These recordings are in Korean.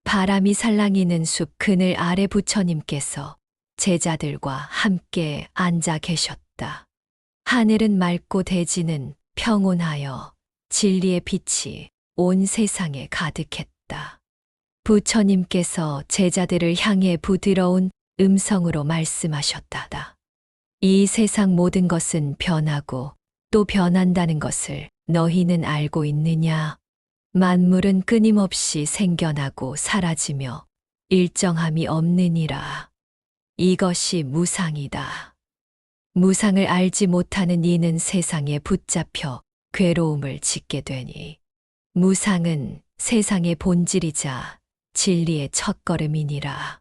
바람이 살랑이는 숲 그늘 아래 부처님께서 제자들과 함께 앉아 계셨다. 하늘은 맑고 대지는 평온하여 진리의 빛이 온 세상에 가득했다. 부처님께서 제자들을 향해 부드러운 음성으로 말씀하셨다. 이 세상 모든 것은 변하고 또 변한다는 것을 너희는 알고 있느냐? 만물은 끊임없이 생겨나고 사라지며 일정함이 없느니라. 이것이 무상이다. 무상을 알지 못하는 이는 세상에 붙잡혀 괴로움을 짓게 되니 무상은 세상의 본질이자 진리의 첫걸음이니라.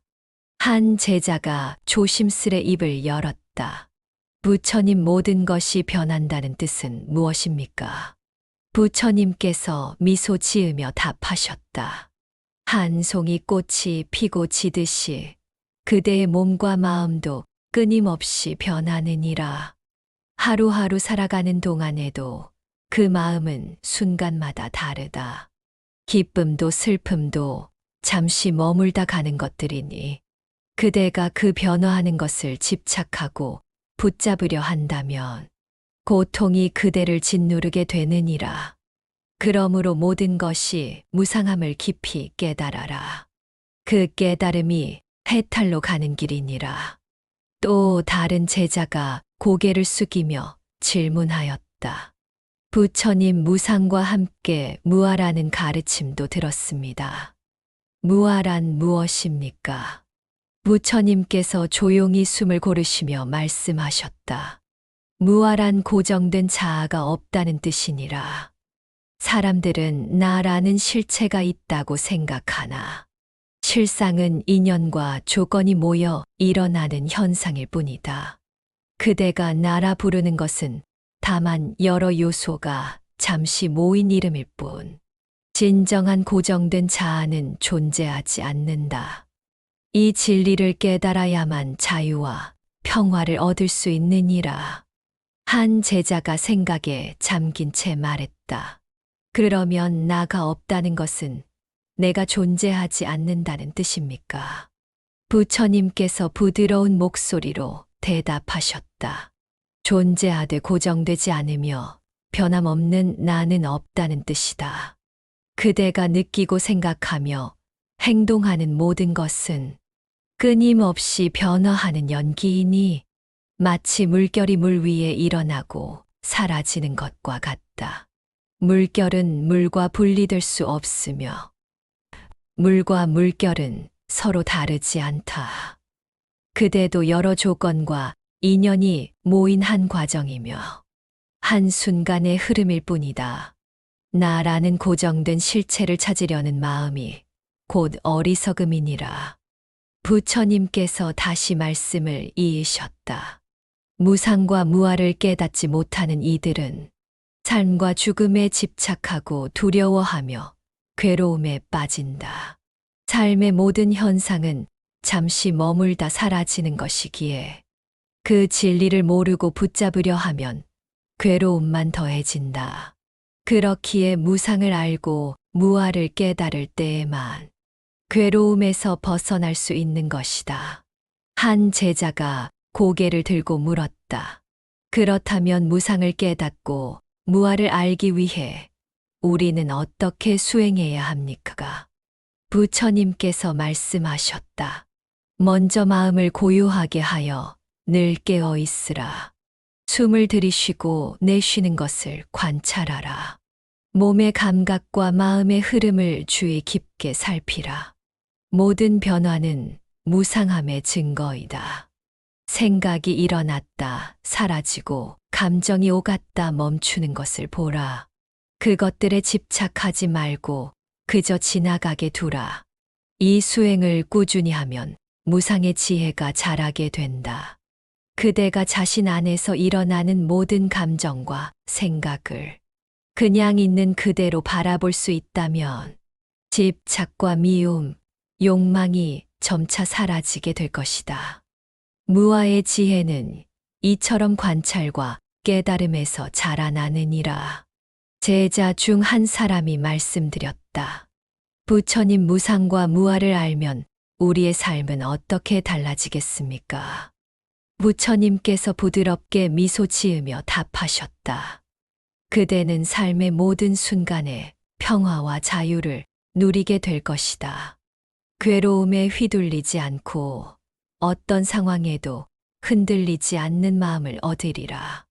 한 제자가 조심스레 입을 열었다. 부처님, 모든 것이 변한다는 뜻은 무엇입니까? 부처님께서 미소 지으며 답하셨다. 한 송이 꽃이 피고 지듯이 그대의 몸과 마음도 끊임없이 변하느니라. 하루하루 살아가는 동안에도 그 마음은 순간마다 다르다. 기쁨도 슬픔도 잠시 머물다 가는 것들이니 그대가 그 변화하는 것을 집착하고 붙잡으려 한다면 고통이 그대를 짓누르게 되느니라. 그러므로 모든 것이 무상함을 깊이 깨달아라. 그 깨달음이 해탈로 가는 길이니라. 또 다른 제자가 고개를 숙이며 질문하였다. 부처님, 무상과 함께 무아라는 가르침도 들었습니다. 무아란 무엇입니까? 부처님께서 조용히 숨을 고르시며 말씀하셨다. 무아란 고정된 자아가 없다는 뜻이니라. 사람들은 나라는 실체가 있다고 생각하나 실상은 인연과 조건이 모여 일어나는 현상일 뿐이다. 그대가 나라 부르는 것은 다만 여러 요소가 잠시 모인 이름일 뿐, 진정한 고정된 자아는 존재하지 않는다. 이 진리를 깨달아야만 자유와 평화를 얻을 수 있느니라. 한 제자가 생각에 잠긴 채 말했다. 그러면 나가 없다는 것은 내가 존재하지 않는다는 뜻입니까? 부처님께서 부드러운 목소리로 대답하셨다. 존재하되 고정되지 않으며 변함없는 나는 없다는 뜻이다. 그대가 느끼고 생각하며 행동하는 모든 것은 끊임없이 변화하는 연기이니 마치 물결이 물 위에 일어나고 사라지는 것과 같다. 물결은 물과 분리될 수 없으며 물과 물결은 서로 다르지 않다. 그대도 여러 조건과 인연이 모인 한 과정이며 한순간의 흐름일 뿐이다. 나라는 고정된 실체를 찾으려는 마음이 곧 어리석음이니라. 부처님께서 다시 말씀을 이으셨다. 무상과 무아를 깨닫지 못하는 이들은 삶과 죽음에 집착하고 두려워하며 괴로움에 빠진다. 삶의 모든 현상은 잠시 머물다 사라지는 것이기에 그 진리를 모르고 붙잡으려 하면 괴로움만 더해진다. 그렇기에 무상을 알고 무아를 깨달을 때에만 괴로움에서 벗어날 수 있는 것이다. 한 제자가 고개를 들고 물었다. 그렇다면 무상을 깨닫고 무아를 알기 위해 우리는 어떻게 수행해야 합니까? 부처님께서 말씀하셨다. 먼저 마음을 고요하게 하여 늘 깨어 있으라. 숨을 들이쉬고 내쉬는 것을 관찰하라. 몸의 감각과 마음의 흐름을 주의 깊게 살피라. 모든 변화는 무상함의 증거이다. 생각이 일어났다, 사라지고 감정이 오갔다 멈추는 것을 보라. 그것들에 집착하지 말고 그저 지나가게 두라. 이 수행을 꾸준히 하면 무상의 지혜가 자라게 된다. 그대가 자신 안에서 일어나는 모든 감정과 생각을 그냥 있는 그대로 바라볼 수 있다면 집착과 미움, 욕망이 점차 사라지게 될 것이다. 무아의 지혜는 이처럼 관찰과 깨달음에서 자라나느니라. 제자 중 한 사람이 말씀드렸다. 부처님 무상과 무아를 알면 우리의 삶은 어떻게 달라지겠습니까? 부처님께서 부드럽게 미소 지으며 답하셨다. 그대는 삶의 모든 순간에 평화와 자유를 누리게 될 것이다. 괴로움에 휘둘리지 않고 어떤 상황에도 흔들리지 않는 마음을 얻으리라.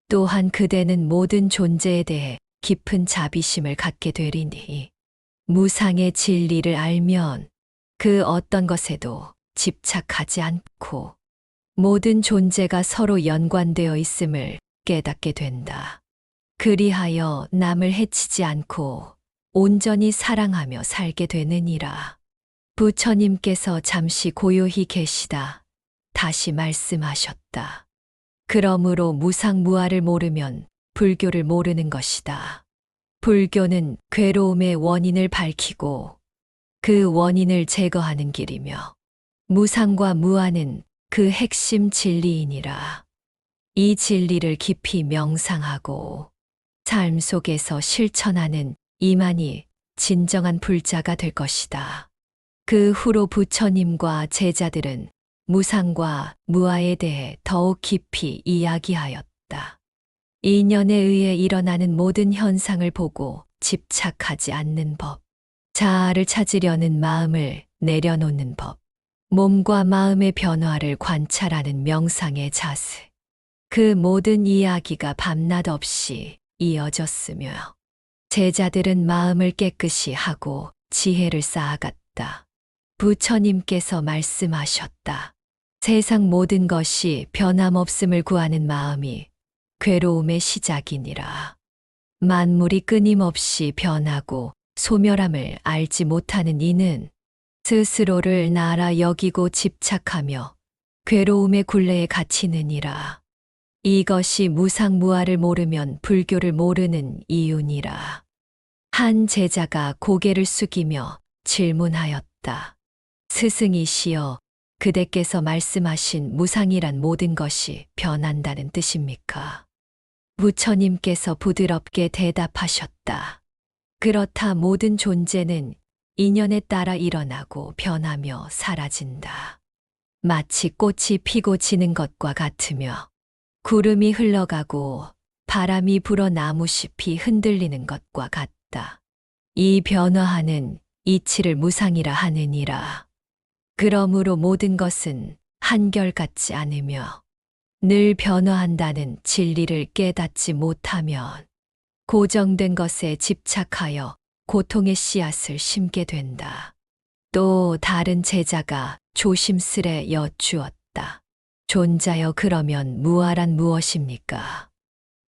또한 그대는 모든 존재에 대해 깊은 자비심을 갖게 되리니 무상의 진리를 알면 그 어떤 것에도 집착하지 않고 모든 존재가 서로 연관되어 있음을 깨닫게 된다. 그리하여 남을 해치지 않고 온전히 사랑하며 살게 되느니라. 부처님께서 잠시 고요히 계시다 다시 말씀하셨다. 그러므로 무상무아를 모르면 불교를 모르는 것이다. 불교는 괴로움의 원인을 밝히고 그 원인을 제거하는 길이며 무상과 무아는 그 핵심 진리이니라. 이 진리를 깊이 명상하고 삶 속에서 실천하는 이만이 진정한 불자가 될 것이다. 그 후로 부처님과 제자들은 무상과 무아에 대해 더욱 깊이 이야기하였다. 인연에 의해 일어나는 모든 현상을 보고 집착하지 않는 법, 자아를 찾으려는 마음을 내려놓는 법, 몸과 마음의 변화를 관찰하는 명상의 자세. 그 모든 이야기가 밤낮 없이 이어졌으며 제자들은 마음을 깨끗이 하고 지혜를 쌓아갔다. 부처님께서 말씀하셨다. 세상 모든 것이 변함없음을 구하는 마음이 괴로움의 시작이니라. 만물이 끊임없이 변하고 소멸함을 알지 못하는 이는 스스로를 나라 여기고 집착하며 괴로움의 굴레에 갇히느니라. 이것이 무상무아를 모르면 불교를 모르는 이유니라. 한 제자가 고개를 숙이며 질문하였다. 스승이시여, 그대께서 말씀하신 무상이란 모든 것이 변한다는 뜻입니까? 부처님께서 부드럽게 대답하셨다. 그렇다. 모든 존재는 인연에 따라 일어나고 변하며 사라진다. 마치 꽃이 피고 지는 것과 같으며 구름이 흘러가고 바람이 불어 나무잎이 흔들리는 것과 같다. 이 변화하는 이치를 무상이라 하느니라. 그러므로 모든 것은 한결같지 않으며 늘 변화한다는 진리를 깨닫지 못하면 고정된 것에 집착하여 고통의 씨앗을 심게 된다. 또 다른 제자가 조심스레 여쭈었다. 존자여, 그러면 무아란 무엇입니까?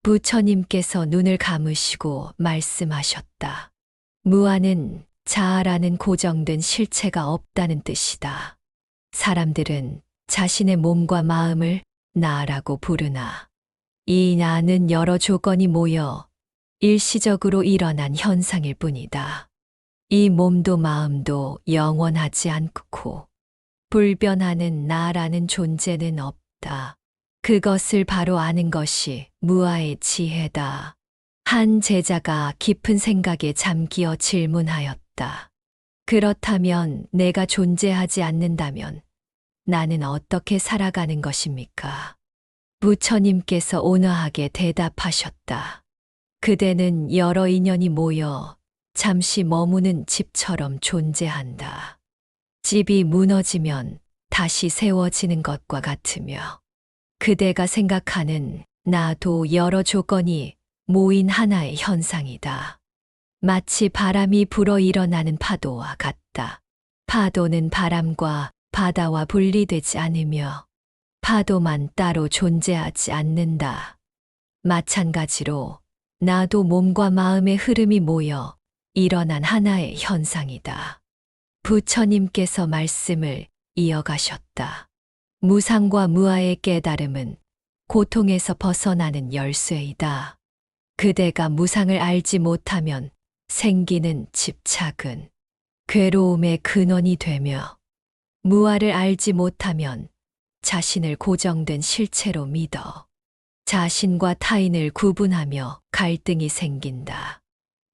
부처님께서 눈을 감으시고 말씀하셨다. 무아는 자아라는 고정된 실체가 없다는 뜻이다. 사람들은 자신의 몸과 마음을 나라고 부르나 이 나는 여러 조건이 모여 일시적으로 일어난 현상일 뿐이다. 이 몸도 마음도 영원하지 않고 불변하는 나라는 존재는 없다. 그것을 바로 아는 것이 무아의 지혜다. 한 제자가 깊은 생각에 잠기어 질문하였다. 그렇다면 내가 존재하지 않는다면 나는 어떻게 살아가는 것입니까? 부처님께서 온화하게 대답하셨다. 그대는 여러 인연이 모여 잠시 머무는 집처럼 존재한다. 집이 무너지면 다시 세워지는 것과 같으며 그대가 생각하는 나도 여러 조건이 모인 하나의 현상이다. 마치 바람이 불어 일어나는 파도와 같다. 파도는 바람과 바다와 분리되지 않으며 파도만 따로 존재하지 않는다. 마찬가지로 나도 몸과 마음의 흐름이 모여 일어난 하나의 현상이다. 부처님께서 말씀을 이어가셨다. 무상과 무아의 깨달음은 고통에서 벗어나는 열쇠이다. 그대가 무상을 알지 못하면 생기는 집착은 괴로움의 근원이 되며 무아를 알지 못하면 자신을 고정된 실체로 믿어 자신과 타인을 구분하며 갈등이 생긴다.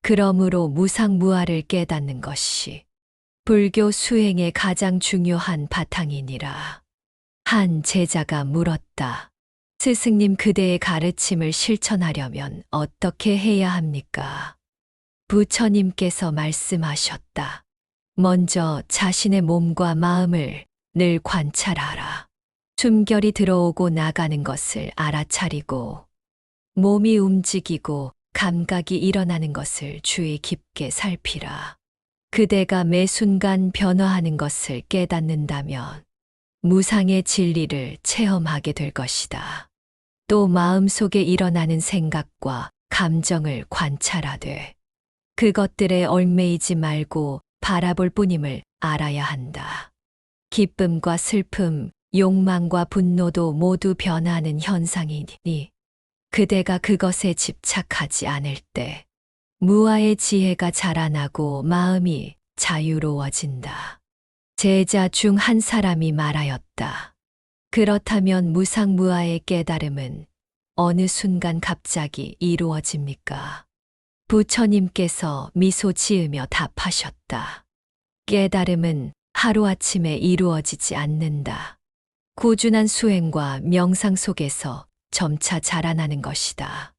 그러므로 무상무아를 깨닫는 것이 불교 수행의 가장 중요한 바탕이니라. 한 제자가 물었다. 스승님, 그대의 가르침을 실천하려면 어떻게 해야 합니까? 부처님께서 말씀하셨다. 먼저 자신의 몸과 마음을 늘 관찰하라. 숨결이 들어오고 나가는 것을 알아차리고, 몸이 움직이고 감각이 일어나는 것을 주의 깊게 살피라. 그대가 매 순간 변화하는 것을 깨닫는다면 무상의 진리를 체험하게 될 것이다. 또 마음속에 일어나는 생각과 감정을 관찰하되 그것들에 얽매이지 말고 바라볼 뿐임을 알아야 한다. 기쁨과 슬픔, 욕망과 분노도 모두 변하는 현상이니 그대가 그것에 집착하지 않을 때 무아의 지혜가 자라나고 마음이 자유로워진다. 제자 중 한 사람이 말하였다. 그렇다면 무상무아의 깨달음은 어느 순간 갑자기 이루어집니까? 부처님께서 미소 지으며 답하셨다. 깨달음은 하루아침에 이루어지지 않는다. 꾸준한 수행과 명상 속에서 점차 자라나는 것이다.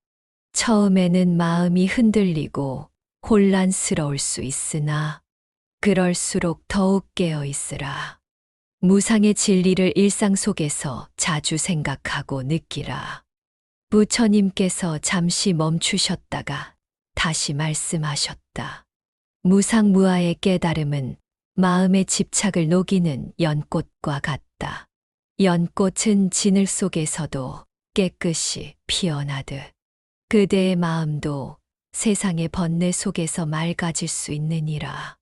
처음에는 마음이 흔들리고 혼란스러울 수 있으나 그럴수록 더욱 깨어 있으라. 무상의 진리를 일상 속에서 자주 생각하고 느끼라. 부처님께서 잠시 멈추셨다가 다시 말씀하셨다. 무상무아의 깨달음은 마음의 집착을 녹이는 연꽃과 같다. 연꽃은 진흙 속에서도 깨끗이 피어나듯 그대의 마음도 세상의 번뇌 속에서 맑아질 수 있느니라.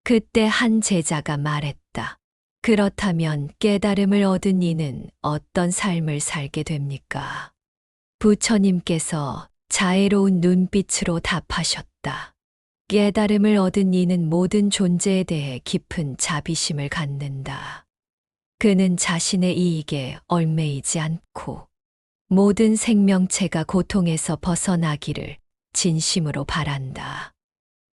그때 한 제자가 말했다. 그렇다면 깨달음을 얻은 이는 어떤 삶을 살게 됩니까? 부처님께서 자애로운 눈빛으로 답하셨다. 깨달음을 얻은 이는 모든 존재에 대해 깊은 자비심을 갖는다. 그는 자신의 이익에 얽매이지 않고 모든 생명체가 고통에서 벗어나기를 진심으로 바란다.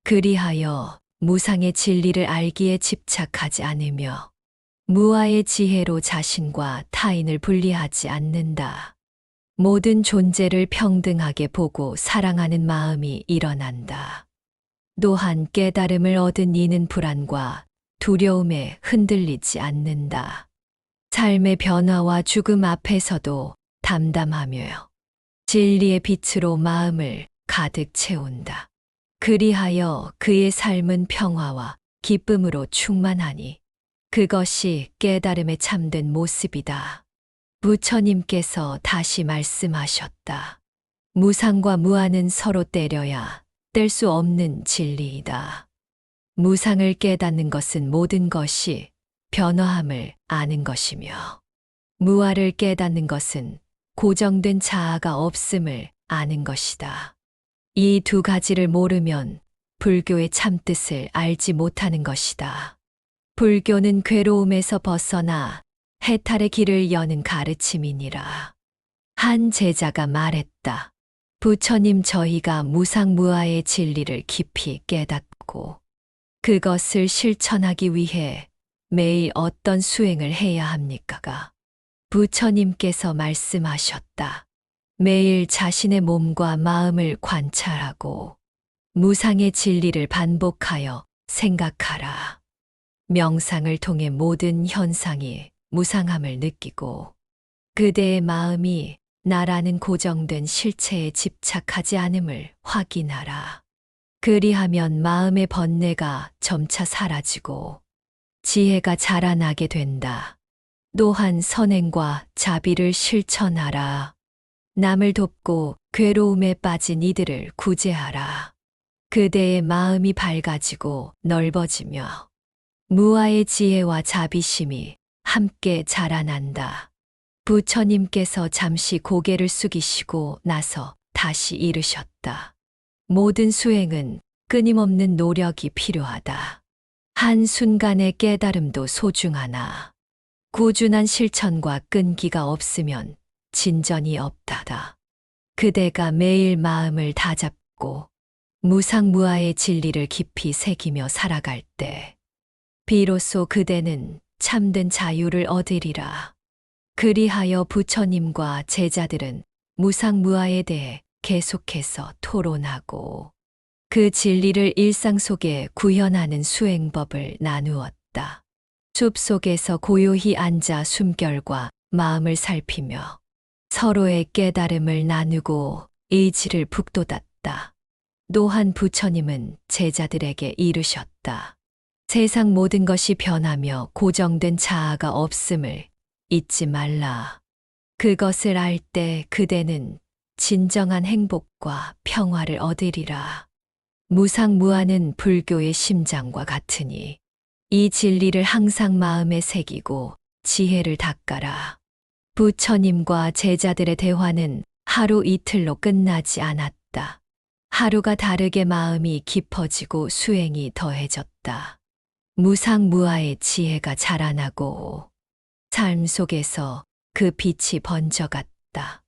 그리하여 무상의 진리를 알기에 집착하지 않으며 무아의 지혜로 자신과 타인을 분리하지 않는다. 모든 존재를 평등하게 보고 사랑하는 마음이 일어난다. 또한 깨달음을 얻은 이는 불안과 두려움에 흔들리지 않는다. 삶의 변화와 죽음 앞에서도 담담하며 진리의 빛으로 마음을 가득 채운다. 그리하여 그의 삶은 평화와 기쁨으로 충만하니 그것이 깨달음에 참된 모습이다. 부처님께서 다시 말씀하셨다. 무상과 무아는 서로 때려야 뗄 수 없는 진리이다. 무상을 깨닫는 것은 모든 것이 변화함을 아는 것이며 무아를 깨닫는 것은 고정된 자아가 없음을 아는 것이다. 이 두 가지를 모르면 불교의 참뜻을 알지 못하는 것이다. 불교는 괴로움에서 벗어나 해탈의 길을 여는 가르침이니라. 한 제자가 말했다. 부처님, 저희가 무상무아의 진리를 깊이 깨닫고 그것을 실천하기 위해 매일 어떤 수행을 해야 합니까? 부처님께서 말씀하셨다. 매일 자신의 몸과 마음을 관찰하고 무상의 진리를 반복하여 생각하라. 명상을 통해 모든 현상이 무상함을 느끼고 그대의 마음이 나라는 고정된 실체에 집착하지 않음을 확인하라. 그리하면 마음의 번뇌가 점차 사라지고 지혜가 자라나게 된다. 또한 선행과 자비를 실천하라. 남을 돕고 괴로움에 빠진 이들을 구제하라. 그대의 마음이 밝아지고 넓어지며 무아의 지혜와 자비심이 함께 자라난다. 부처님께서 잠시 고개를 숙이시고 나서 다시 이르셨다. 모든 수행은 끊임없는 노력이 필요하다. 한순간의 깨달음도 소중하나 꾸준한 실천과 끈기가 없으면 진전이 없다다. 그대가 매일 마음을 다잡고 무상무아의 진리를 깊이 새기며 살아갈 때 비로소 그대는 참된 자유를 얻으리라. 그리하여 부처님과 제자들은 무상무아에 대해 계속해서 토론하고 그 진리를 일상 속에 구현하는 수행법을 나누었다. 숲 속에서 고요히 앉아 숨결과 마음을 살피며 서로의 깨달음을 나누고 의지를 북돋았다. 또한 부처님은 제자들에게 이르셨다. 세상 모든 것이 변하며 고정된 자아가 없음을 잊지 말라. 그것을 알 때 그대는 진정한 행복과 평화를 얻으리라. 무상무아는 불교의 심장과 같으니 이 진리를 항상 마음에 새기고 지혜를 닦아라. 부처님과 제자들의 대화는 하루 이틀로 끝나지 않았다. 하루가 다르게 마음이 깊어지고 수행이 더해졌다. 무상무아의 지혜가 자라나고 삶 속에서 그 빛이 번져갔다.